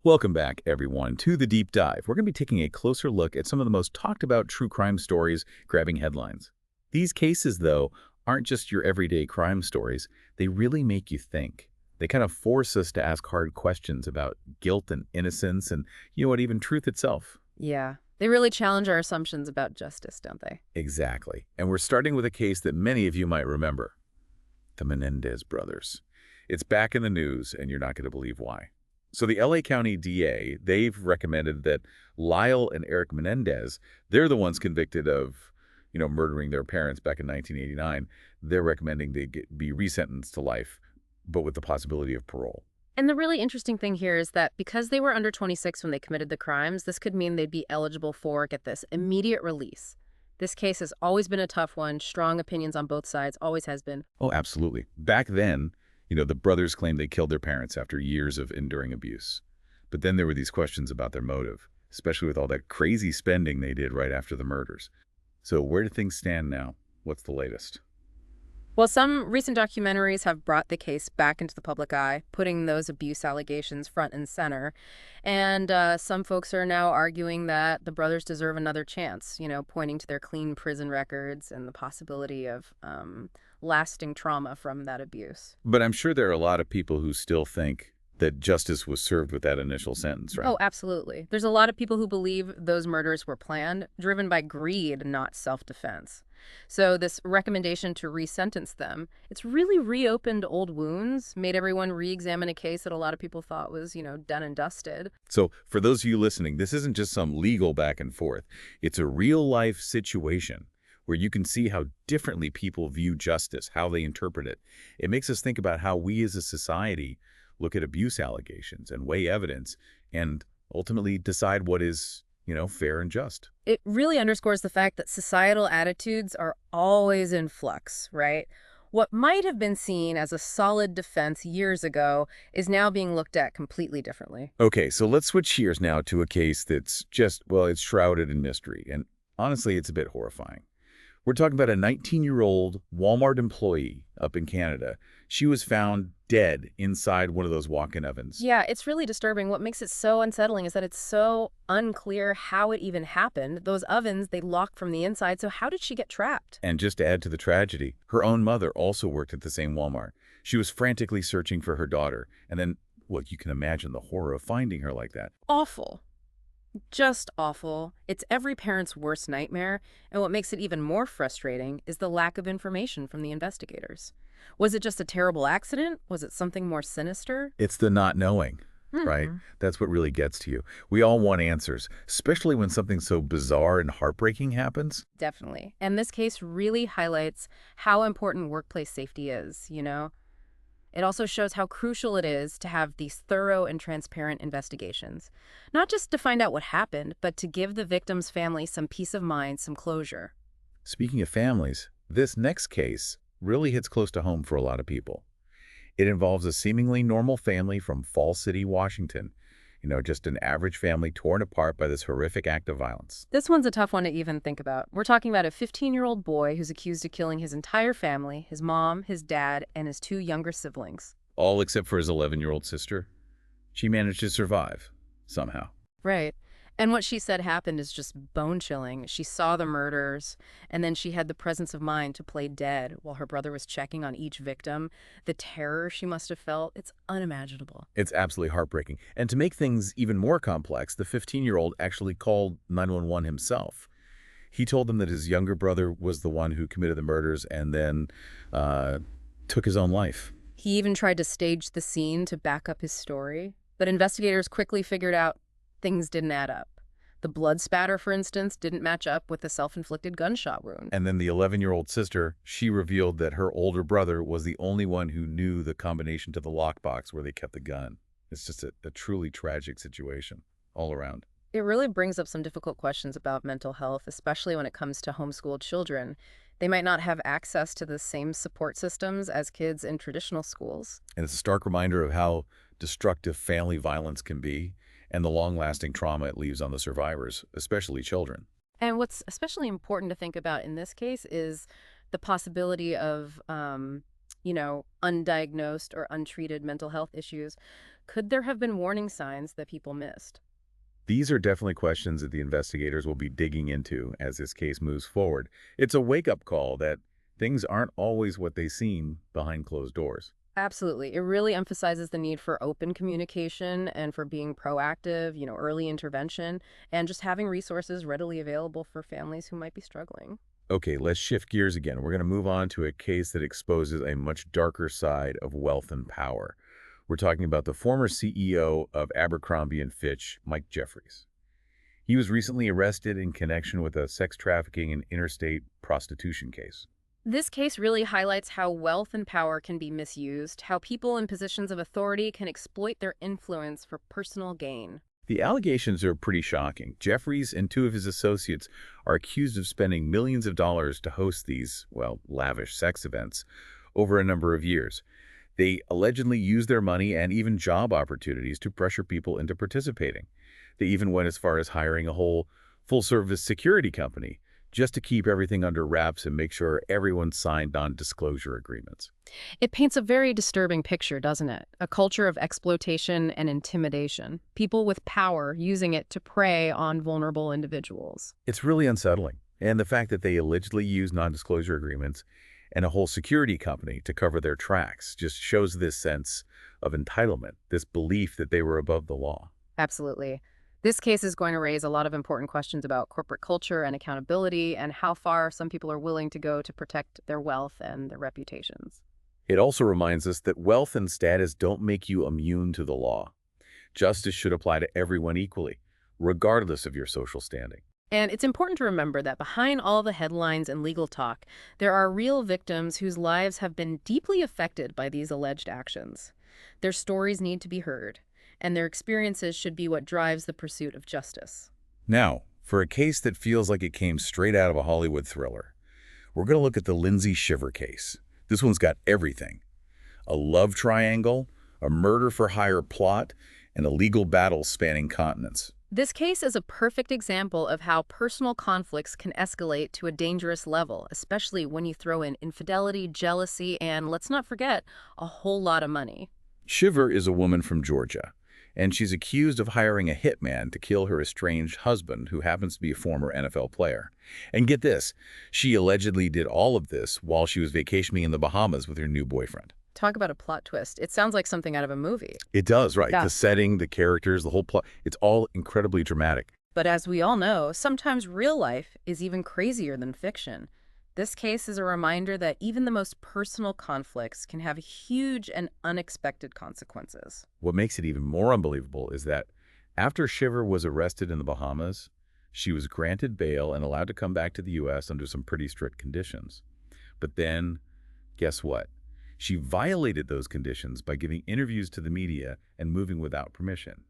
Welcome back, everyone, to The Deep Dive. We're going to be taking a closer look at some of the most talked about true crime stories grabbing headlines. These cases, though, aren't just your everyday crime stories. They really make you think. They kind of force us to ask hard questions about guilt and innocence and, even truth itself. Yeah, they really challenge our assumptions about justice, don't they? Exactly. And we're starting with a case that many of you might remember, the Menendez brothers. It's back in the news, and you're not going to believe why. So the LA County DA, they've recommended that Lyle and Eric Menendez, they're the ones convicted of, murdering their parents back in 1989. They're recommending be resentenced to life, but with the possibility of parole. And the really interesting thing here is that because they were under 26 when they committed the crimes, this could mean they'd be eligible for, get this, immediate release. This case has always been a tough one, strong opinions on both sides, always has been. Oh, absolutely. Back then, the brothers claimed they killed their parents after years of enduring abuse. But then there were these questions about their motive, especially with all that crazy spending they did right after the murders. So where do things stand now? What's the latest? Well, some recent documentaries have brought the case back into the public eye, putting those abuse allegations front and center. And some folks are now arguing that the brothers deserve another chance, pointing to their clean prison records and the possibility of lasting trauma from that abuse. But I'm sure there are a lot of people who still think that justice was served with that initial sentence, right? Oh, absolutely. There's a lot of people who believe those murders were planned, driven by greed, not self-defense. So this recommendation to resentence them, it's really reopened old wounds, made everyone re-examine a case that a lot of people thought was, done and dusted. So for those of you listening, this isn't just some legal back and forth. It's a real-life situation where you can see how differently people view justice, how they interpret it. It makes us think about how we as a society look at abuse allegations and weigh evidence and ultimately decide what is, fair and just. It really underscores the fact that societal attitudes are always in flux, right? What might have been seen as a solid defense years ago is now being looked at completely differently. Okay, so let's switch gears now to a case that's just, well, it's shrouded in mystery. And honestly, it's a bit horrifying. We're talking about a 19-year-old Walmart employee up in Canada. She was found dead inside one of those walk-in ovens. Yeah, it's really disturbing. What makes it so unsettling is that it's so unclear how it even happened. Those ovens, they lock from the inside, so how did she get trapped? And just to add to the tragedy, her own mother also worked at the same Walmart. She was frantically searching for her daughter. And then, well, you can imagine the horror of finding her like that. Awful. Just awful. It's every parent's worst nightmare, and what makes it even more frustrating is the lack of information from the investigators. Was it just a terrible accident? Was it something more sinister? It's the not knowing, right? That's what really gets to you. We all want answers, especially when something so bizarre and heartbreaking happens. Definitely. And this case really highlights how important workplace safety is, It also shows how crucial it is to have these thorough and transparent investigations. Not just to find out what happened, but to give the victim's family some peace of mind, some closure. Speaking of families, this next case really hits close to home for a lot of people. It involves a seemingly normal family from Fall City, Washington. Just an average family torn apart by this horrific act of violence. This one's a tough one to even think about. We're talking about a 15-year-old boy who's accused of killing his entire family, his mom, his dad, and his two younger siblings. All except for his 11-year-old sister. She managed to survive, somehow. Right. And what she said happened is just bone-chilling. She saw the murders, and then she had the presence of mind to play dead while her brother was checking on each victim. The terror she must have felt, it's unimaginable. It's absolutely heartbreaking. And to make things even more complex, the 15-year-old actually called 911 himself. He told them that his younger brother was the one who committed the murders and then took his own life. He even tried to stage the scene to back up his story, but investigators quickly figured out things didn't add up. The blood spatter, for instance, didn't match up with the self-inflicted gunshot wound. And then the 11-year-old sister, she revealed that her older brother was the only one who knew the combination to the lockbox where they kept the gun. It's just a truly tragic situation all around. It really brings up some difficult questions about mental health, especially when it comes to homeschooled children. They might not have access to the same support systems as kids in traditional schools. And it's a stark reminder of how destructive family violence can be and the long-lasting trauma it leaves on the survivors, especially children. And what's especially important to think about in this case is the possibility of undiagnosed or untreated mental health issues, could there have been warning signs that people missed? These are definitely questions that the investigators will be digging into as this case moves forward. It's a wake-up call that things aren't always what they seem behind closed doors. Absolutely. It really emphasizes the need for open communication and for being proactive, early intervention, and just having resources readily available for families who might be struggling. Okay, let's shift gears again. We're going to move on to a case that exposes a much darker side of wealth and power. We're talking about the former CEO of Abercrombie& and Fitch, Mike Jeffries. He was recently arrested in connection with a sex trafficking and interstate prostitution case. This case really highlights how wealth and power can be misused, how people in positions of authority can exploit their influence for personal gain. The allegations are pretty shocking. Jeffries and two of his associates are accused of spending millions of dollars to host these, well, lavish sex events over a number of years. They allegedly used their money and even job opportunities to pressure people into participating. They even went as far as hiring a whole full-service security company just to keep everything under wraps and make sure everyone signed non-disclosure agreements. It paints a very disturbing picture, doesn't it? A culture of exploitation and intimidation. People with power using it to prey on vulnerable individuals. It's really unsettling. And the fact that they allegedly used non-disclosure agreements and a whole security company to cover their tracks just shows this sense of entitlement, this belief that they were above the law. Absolutely. This case is going to raise a lot of important questions about corporate culture and accountability and how far some people are willing to go to protect their wealth and their reputations. It also reminds us that wealth and status don't make you immune to the law. Justice should apply to everyone equally, regardless of your social standing. And it's important to remember that behind all the headlines and legal talk, there are real victims whose lives have been deeply affected by these alleged actions. Their stories need to be heard, and their experiences should be what drives the pursuit of justice. Now, for a case that feels like it came straight out of a Hollywood thriller, we're going to look at the Lindsay Shiver case. This one's got everything: a love triangle, a murder-for-hire plot, and a legal battle spanning continents. This case is a perfect example of how personal conflicts can escalate to a dangerous level, especially when you throw in infidelity, jealousy, and, let's not forget, a whole lot of money. Shiver is a woman from Georgia, and she's accused of hiring a hitman to kill her estranged husband, who happens to be a former NFL player. And get this, she allegedly did all of this while she was vacationing in the Bahamas with her new boyfriend. Talk about a plot twist. It sounds like something out of a movie. It does, right? Yeah. The setting, the characters, the whole plot, it's all incredibly dramatic. But as we all know, sometimes real life is even crazier than fiction. This case is a reminder that even the most personal conflicts can have huge and unexpected consequences. What makes it even more unbelievable is that after Shiver was arrested in the Bahamas, she was granted bail and allowed to come back to the U.S. under some pretty strict conditions. But then, guess what? She violated those conditions by giving interviews to the media and moving without permission.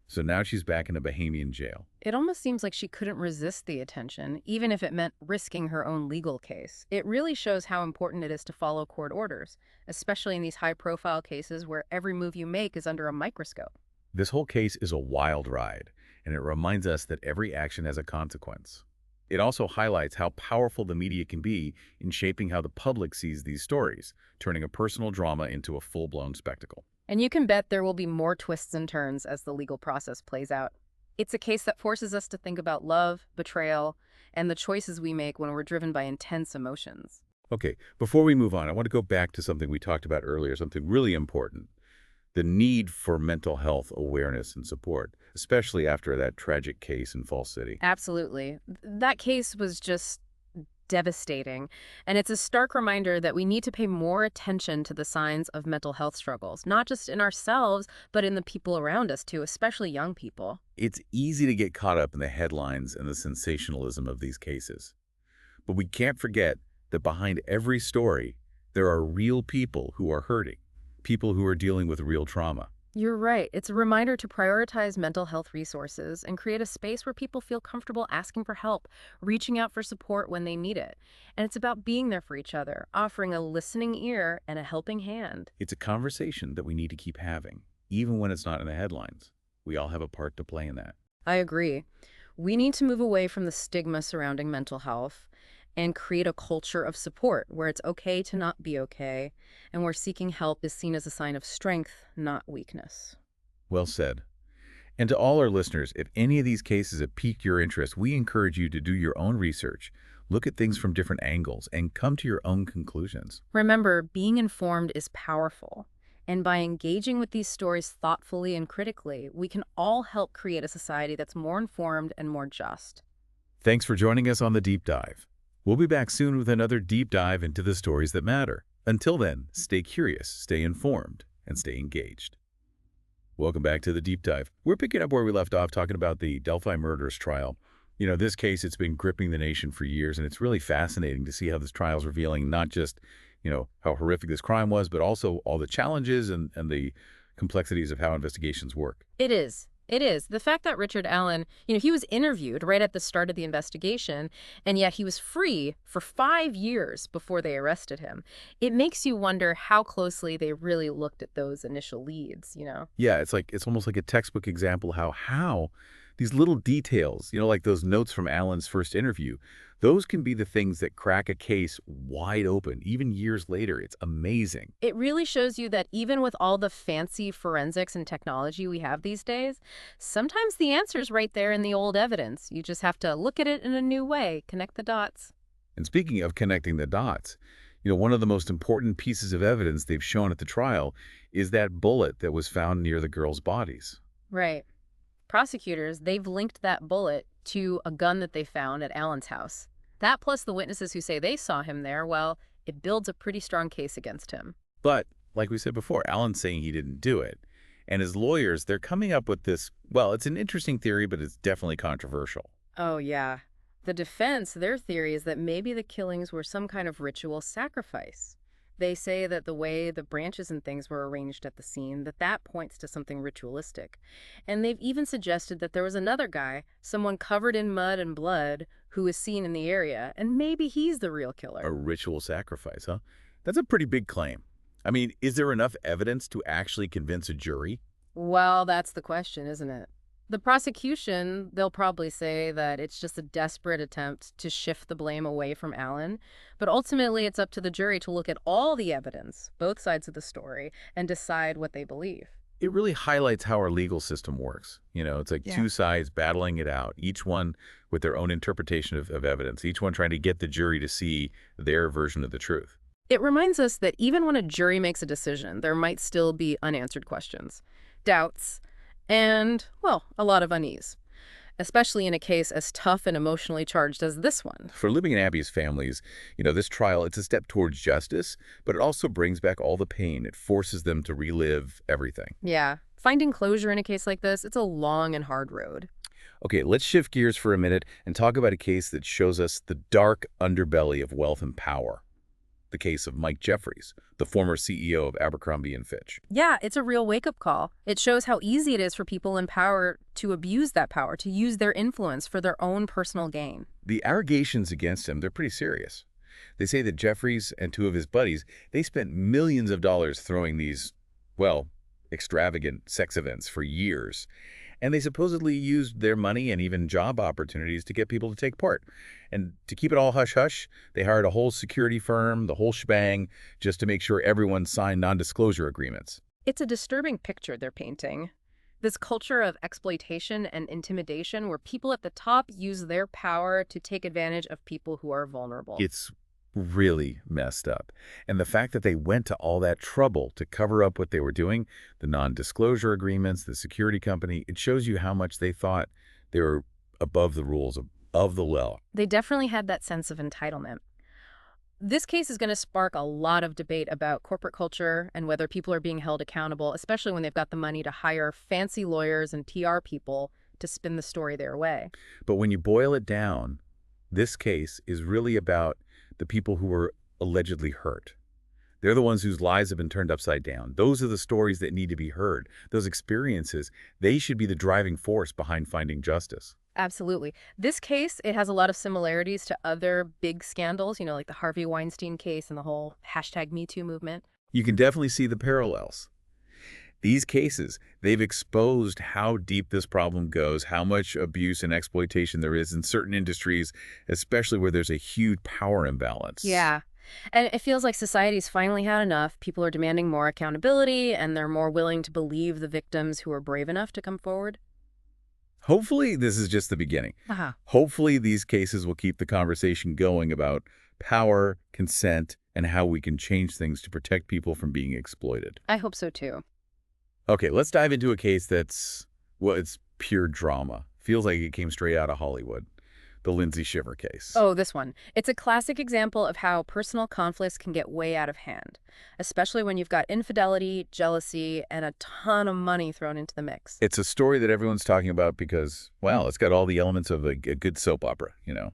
So now she's back in a Bahamian jail. It almost seems like she couldn't resist the attention, even if it meant risking her own legal case. It really shows how important it is to follow court orders, especially in these high-profile cases where every move you make is under a microscope. This whole case is a wild ride, and it reminds us that every action has a consequence. It also highlights how powerful the media can be in shaping how the public sees these stories, turning a personal drama into a full-blown spectacle. And you can bet there will be more twists and turns as the legal process plays out. It's a case that forces us to think about love, betrayal, and the choices we make when we're driven by intense emotions. Okay, before we move on, I want to go back to something we talked about earlier, something really important: the need for mental health awareness and support, especially after that tragic case in Falls City. Absolutely. That case was just devastating. And it's a stark reminder that we need to pay more attention to the signs of mental health struggles, not just in ourselves, but in the people around us too, especially young people. It's easy to get caught up in the headlines and the sensationalism of these cases. But we can't forget that behind every story, there are real people who are hurting, people who are dealing with real trauma. You're right. It's a reminder to prioritize mental health resources and create a space where people feel comfortable asking for help, reaching out for support when they need it. And it's about being there for each other, offering a listening ear and a helping hand. It's a conversation that we need to keep having, even when it's not in the headlines. We all have a part to play in that. I agree. We need to move away from the stigma surrounding mental health and create a culture of support where it's okay to not be okay, and where seeking help is seen as a sign of strength, not weakness. Well said. And to all our listeners, if any of these cases have piqued your interest, we encourage you to do your own research, look at things from different angles, and come to your own conclusions. Remember, being informed is powerful. And by engaging with these stories thoughtfully and critically, we can all help create a society that's more informed and more just. Thanks for joining us on The Deep Dive. We'll be back soon with another deep dive into the stories that matter. Until then, stay curious, stay informed, and stay engaged. Welcome back to The Deep Dive. We're picking up where we left off talking about the Delphi murderers trial. This case, it's been gripping the nation for years, and it's really fascinating to see how this trial is revealing not just, how horrific this crime was, but also all the challenges and the complexities of how investigations work. It is. It is. The fact that Richard Allen, he was interviewed right at the start of the investigation, and yet he was free for 5 years before they arrested him. It makes you wonder how closely they really looked at those initial leads. Yeah, it's almost like a textbook example how these little details, like those notes from Allen's first interview, those can be the things that crack a case wide open, even years later. It's amazing. It really shows you that even with all the fancy forensics and technology we have these days, sometimes the answer's right there in the old evidence. You just have to look at it in a new way, connect the dots. And speaking of connecting the dots, one of the most important pieces of evidence they've shown at the trial is that bullet that was found near the girls' bodies. Right. Prosecutors, they've linked that bullet to a gun that they found at Allen's house. That plus the witnesses who say they saw him there, well, it builds a pretty strong case against him. But, like we said before, Allen's saying he didn't do it. And his lawyers, they're coming up with this, well, it's an interesting theory, but it's definitely controversial. Oh, yeah. The defense, their theory is that maybe the killings were some kind of ritual sacrifice. They say that the way the branches and things were arranged at the scene, that points to something ritualistic. And they've even suggested that there was another guy, someone covered in mud and blood, who was seen in the area, and maybe he's the real killer. A ritual sacrifice, huh? That's a pretty big claim. I mean, is there enough evidence to actually convince a jury? Well, that's the question, isn't it? The prosecution, they'll probably say that it's just a desperate attempt to shift the blame away from Allen, but ultimately it's up to the jury to look at all the evidence, both sides of the story, and decide what they believe. It really highlights how our legal system works. It's like two sides battling it out, each one with their own interpretation of evidence, each one trying to get the jury to see their version of the truth. It reminds us that even when a jury makes a decision, there might still be unanswered questions, doubts, and, well, a lot of unease, especially in a case as tough and emotionally charged as this one. For Libby and Abby's families, this trial, it's a step towards justice, but it also brings back all the pain. It forces them to relive everything. Yeah. Finding closure in a case like this, it's a long and hard road. Okay, let's shift gears for a minute and talk about a case that shows us the dark underbelly of wealth and power. The case of Mike Jeffries, the former CEO of Abercrombie & Fitch. Yeah, it's a real wake-up call. It shows how easy it is for people in power to abuse that power, to use their influence for their own personal gain. The allegations against him, they're pretty serious. They say that Jeffries and two of his buddies, they spent millions of dollars throwing these, well, extravagant sex events for years. And they supposedly used their money and even job opportunities to get people to take part. And to keep it all hush-hush, they hired a whole security firm, the whole shebang, just to make sure everyone signed non-disclosure agreements. It's a disturbing picture they're painting. This culture of exploitation and intimidation where people at the top use their power to take advantage of people who are vulnerable. It's really messed up. And the fact that they went to all that trouble to cover up what they were doing, the non-disclosure agreements, the security company, it shows you how much they thought they were above the rules of the law. They definitely had that sense of entitlement. This case is going to spark a lot of debate about corporate culture and whether people are being held accountable, especially when they've got the money to hire fancy lawyers and PR people to spin the story their way. But when you boil it down, this case is really about the people who were allegedly hurt. They're the ones whose lives have been turned upside down. Those are the stories that need to be heard. Those experiences, they should be the driving force behind finding justice. Absolutely. This case, it has a lot of similarities to other big scandals, like the Harvey Weinstein case and the whole #MeToo movement. You can definitely see the parallels. These cases, they've exposed how deep this problem goes, how much abuse and exploitation there is in certain industries, especially where there's a huge power imbalance. Yeah. And it feels like society's finally had enough. People are demanding more accountability, and they're more willing to believe the victims who are brave enough to come forward. Hopefully, this is just the beginning. Uh-huh. Hopefully, these cases will keep the conversation going about power, consent, and how we can change things to protect people from being exploited. I hope so too. Okay, let's dive into a case that's, well, it's pure drama. Feels like it came straight out of Hollywood. The Lindsay Shiver case. Oh, this one. It's a classic example of how personal conflicts can get way out of hand, especially when you've got infidelity, jealousy, and a ton of money thrown into the mix. It's a story that everyone's talking about because, well, it's got all the elements of a good soap opera, you know.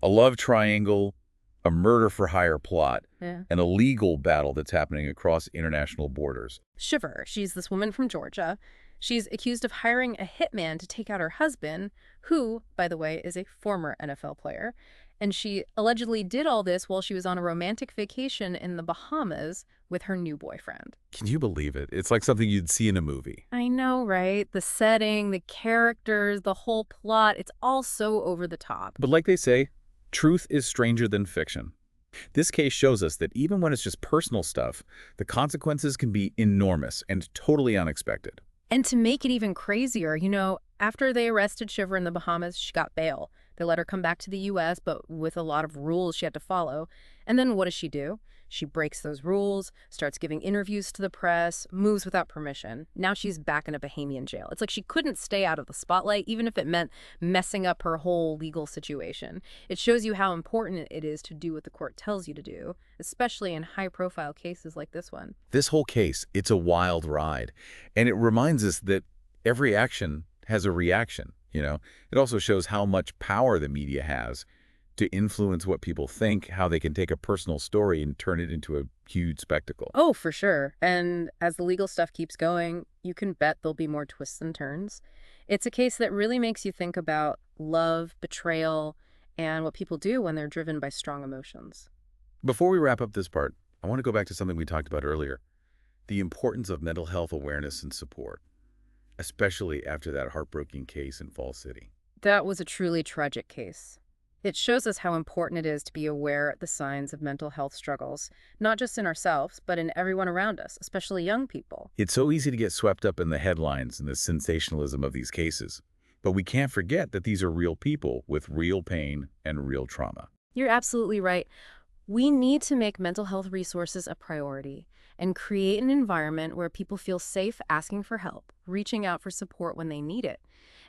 A love triangle, a murder-for-hire plot, Yeah. and a legal battle that's happening across international borders. Shiver, she's this woman from Georgia. She's accused of hiring a hitman to take out her husband, who, by the way, is a former NFL player. And she allegedly did all this while she was on a romantic vacation in the Bahamas with her new boyfriend. Can you believe it? It's like something you'd see in a movie. I know, right? The setting, the characters, the whole plot, it's all so over the top. But like they say, truth is stranger than fiction. This case shows us that even when it's just personal stuff, the consequences can be enormous and totally unexpected. And to make it even crazier, after they arrested Shiver in the Bahamas, she got bail. They let her come back to the U.S., but with a lot of rules she had to follow. And then what does she do? She breaks those rules, starts giving interviews to the press, moves without permission. Now she's back in a Bahamian jail. It's like she couldn't stay out of the spotlight, even if it meant messing up her whole legal situation. It shows you how important it is to do what the court tells you to do, especially in high-profile cases like this one. This whole case, it's a wild ride. And it reminds us that every action has a reaction, you know? It also shows how much power the media has to influence what people think, how they can take a personal story and turn it into a huge spectacle. Oh, for sure. And as the legal stuff keeps going, you can bet there'll be more twists and turns. It's a case that really makes you think about love, betrayal, and what people do when they're driven by strong emotions. Before we wrap up this part, I want to go back to something we talked about earlier, the importance of mental health awareness and support, especially after that heartbreaking case in Fall City. That was a truly tragic case. It shows us how important it is to be aware of the signs of mental health struggles, not just in ourselves, but in everyone around us, especially young people. It's so easy to get swept up in the headlines and the sensationalism of these cases, but we can't forget that these are real people with real pain and real trauma. You're absolutely right. We need to make mental health resources a priority and create an environment where people feel safe asking for help, reaching out for support when they need it.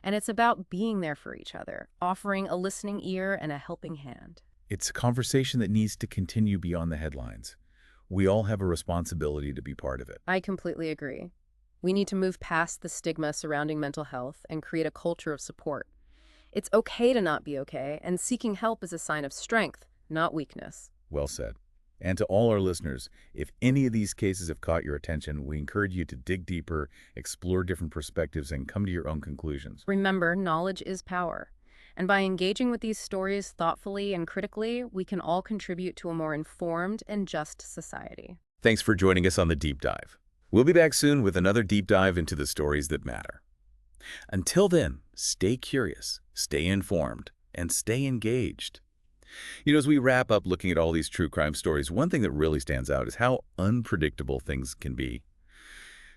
And it's about being there for each other, offering a listening ear and a helping hand. It's a conversation that needs to continue beyond the headlines. We all have a responsibility to be part of it. I completely agree. We need to move past the stigma surrounding mental health and create a culture of support. It's okay to not be okay, and seeking help is a sign of strength, not weakness. Well said. And to all our listeners, if any of these cases have caught your attention, we encourage you to dig deeper, explore different perspectives, and come to your own conclusions. Remember, knowledge is power. And by engaging with these stories thoughtfully and critically, we can all contribute to a more informed and just society. Thanks for joining us on The Deep Dive. We'll be back soon with another deep dive into the stories that matter. Until then, stay curious, stay informed, and stay engaged. As we wrap up looking at all these true crime stories, one thing that really stands out is how unpredictable things can be.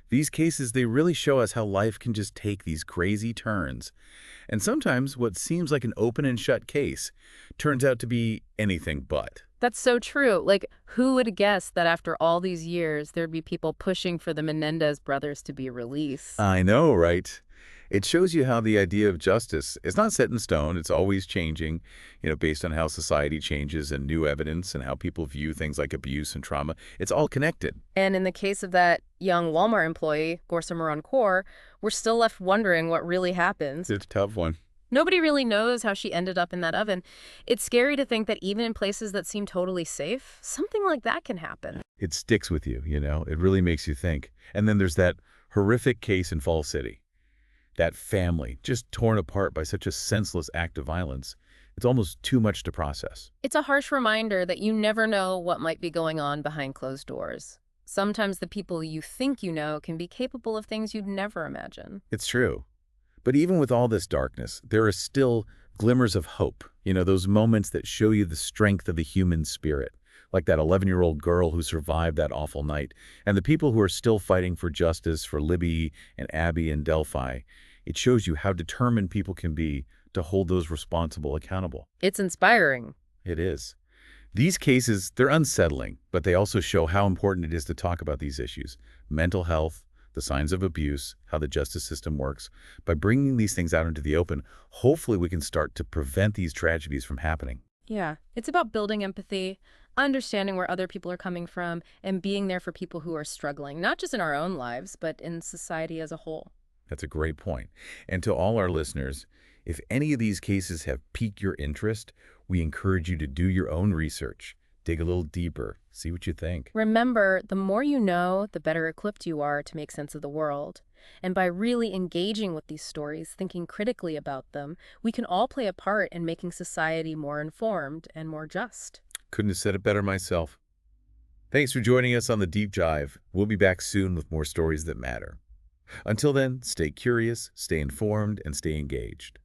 These cases, they really show us how life can just take these crazy turns. And sometimes what seems like an open and shut case turns out to be anything but. That's so true. Like, who would have guessed that after all these years, there'd be people pushing for the Menendez brothers to be released? I know, right? It shows you how the idea of justice is not set in stone. It's always changing, based on how society changes and new evidence and how people view things like abuse and trauma. It's all connected. And in the case of that young Walmart employee, Gorsa Moran-Kaur, we're still left wondering what really happened. It's a tough one. Nobody really knows how she ended up in that oven. It's scary to think that even in places that seem totally safe, something like that can happen. It sticks with you, It really makes you think. And then there's that horrific case in Fall City. That family, just torn apart by such a senseless act of violence. It's almost too much to process. It's a harsh reminder that you never know what might be going on behind closed doors. Sometimes the people you think you know can be capable of things you'd never imagine. It's true. But even with all this darkness, there are still glimmers of hope. Those moments that show you the strength of the human spirit, like that 11-year-old girl who survived that awful night, and the people who are still fighting for justice for Libby and Abby and Delphi. It shows you how determined people can be to hold those responsible accountable. It's inspiring. It is. These cases, they're unsettling, but they also show how important it is to talk about these issues. Mental health, the signs of abuse, how the justice system works. By bringing these things out into the open, hopefully we can start to prevent these tragedies from happening. Yeah, it's about building empathy, understanding where other people are coming from, and being there for people who are struggling, not just in our own lives, but in society as a whole. That's a great point. And to all our listeners, if any of these cases have piqued your interest, we encourage you to do your own research, dig a little deeper, see what you think. Remember, the more you know, the better equipped you are to make sense of the world. And by really engaging with these stories, thinking critically about them, we can all play a part in making society more informed and more just. Couldn't have said it better myself. Thanks for joining us on The Deep Dive. We'll be back soon with more stories that matter. Until then, stay curious, stay informed, and stay engaged.